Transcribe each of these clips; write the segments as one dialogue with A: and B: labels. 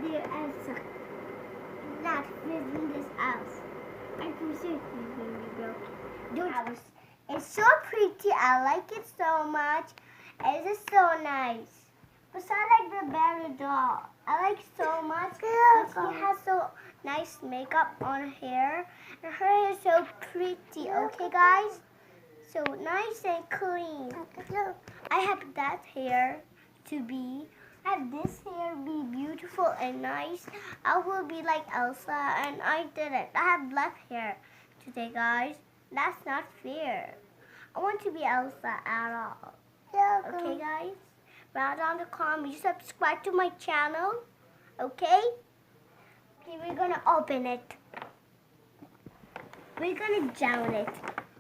A: dear Elsa. Not visiting this house. I can see it when you broke the house. It's so pretty. I like it so much. It is so nice. But I like the berry doll. I like it so much. But she has so nice makeup on her hair. And her hair is so pretty. Okay, guys? So nice and clean. I have that hair to be. I have this hair be beautiful and nice. I will be like Elsa, and I didn't. I have black hair today, guys. That's not fair. I want to be Elsa at all. Okay, guys? Write down the comments. Subscribe to my channel. Okay? Okay, we're gonna open it. We're gonna drown it.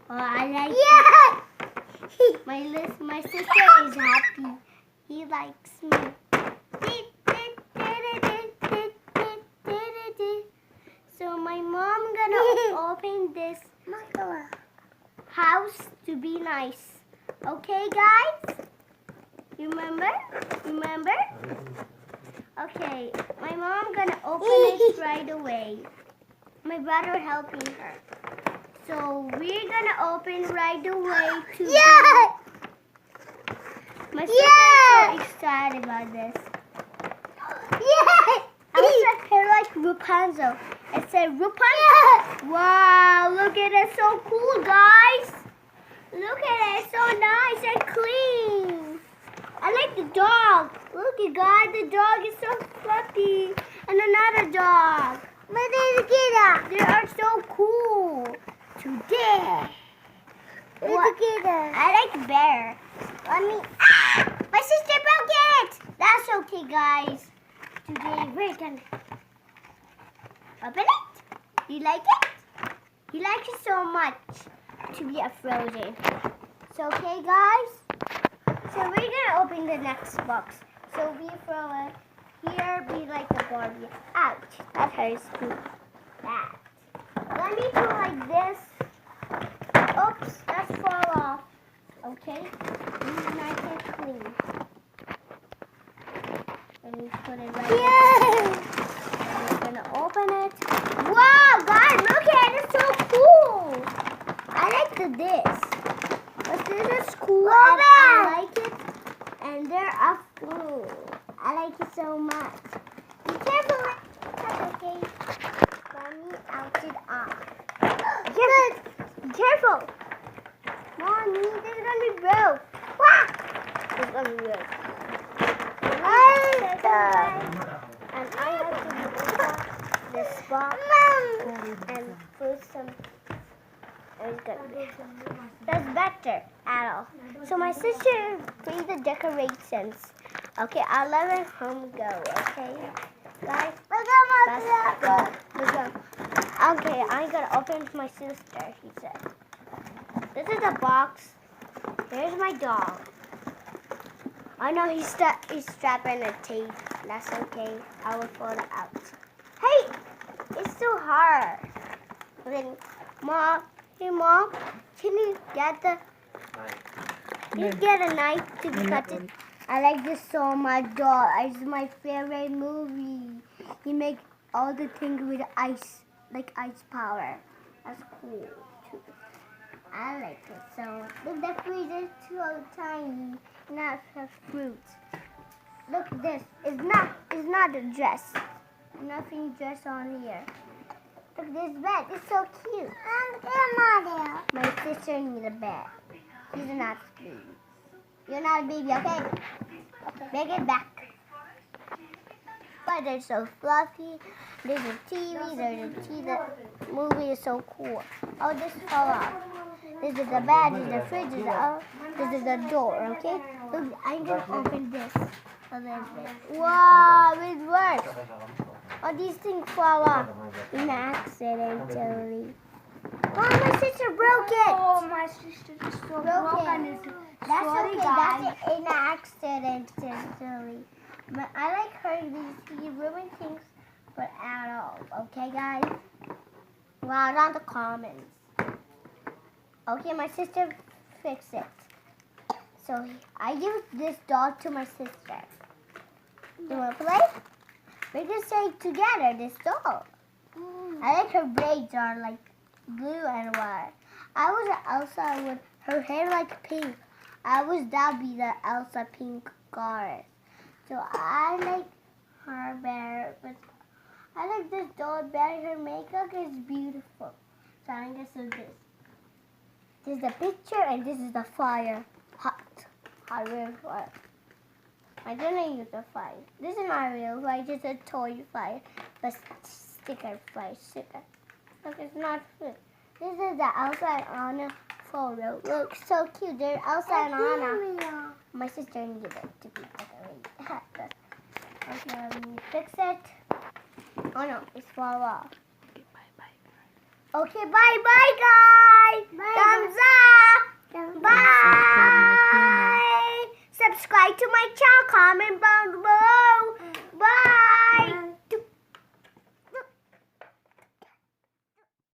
A: Oh, I like it. My sister is happy. He likes me. So my mom gonna open this house to be nice. Okay, guys? Remember? Okay, my mom gonna open it right away. My brother helping her. So we're gonna open right away to my sister is so excited about this. I was like Rapunzel. It said Rapunzel. Wow, look at it, so cool, guys. Look at it, it's so nice and clean. I like the dog. Look at God, the dog is so fluffy. And another dog. They are so cool. Today. I like bear. My sister broke it. That's okay, guys. Today we're gonna open it. You like it? You like it so much to be a Frozan. So okay, guys. So we're gonna open the next box. So we throw it here. Be like the Barbie. Ouch! That hurts too. That. Let me do like this. Oops, that's fall off. Okay, this is nice and clean. Let me put it right here. We're gonna open it. Wow, guys, look at it. It's so cool. I like this. But this is cool. And I like it. And they're a fool. I like it so much. Be careful. That's okay. Let me out it off. Be careful. Mommy, this is gonna be broke. Wow! It's gonna be broke. And I have to open this box and put some. It's gonna be. That's better at all. So my sister made the decorations. Okay, I'll let her home go. Okay, guys. Let's go. Okay, I'm gonna open it for my sister. He said. This is a box. There's my dog. I know he's strapped in a tape. That's okay. I will pull it out. Hey, it's so hard. Then, Mom, hey Mom, can you get a knife to cut it? I like this so much, dog. It's my favorite movie. You make all the things with ice, like ice power. That's cool too. I like it so much. Look, the freezer is too tiny. Not have fruit. Look at this. It's not a dress. Nothing dress on here. Look at this bed. It's so cute. My sister needs a bed. She's not a baby. You're not a baby, okay? Bring it back. But they're so fluffy. There's a TV. The movie is so cool. Oh, this fell off. This is the bed, this is the fridge, this is the door, okay? Look, I'm going to open this a little bit. Wow, it works. Oh, these things fall off accidentally. Oh, my sister broke it.
B: Oh, my sister just so broken it.
A: That's okay, that's an accidentally. But I like her, he ruined things, but at all. Okay, guys? Write down the comments. Okay, my sister fixed it. So I give this doll to my sister. You want to play? We can say together this doll. I like her braids are like blue and white. I was Elsa with her hair like pink. I was Dabby the Elsa pink goddess. So I like her better. But I like this doll better. Her makeup is beautiful. So I'm gonna do this. This is the picture and this is the fire. Hot real fire. I don't use the fire. This is not real fire, just a toy fire. But sticker fire, sticker. Look, it's not food. This is the Elsa and Anna photo. Look, so cute. They're Elsa and Anna. My sister needed it to be decorated. Okay, let me fix it. Oh no, it's fall off. Okay, bye guys. Thumbs up. Bye. Subscribe to my channel. Comment below.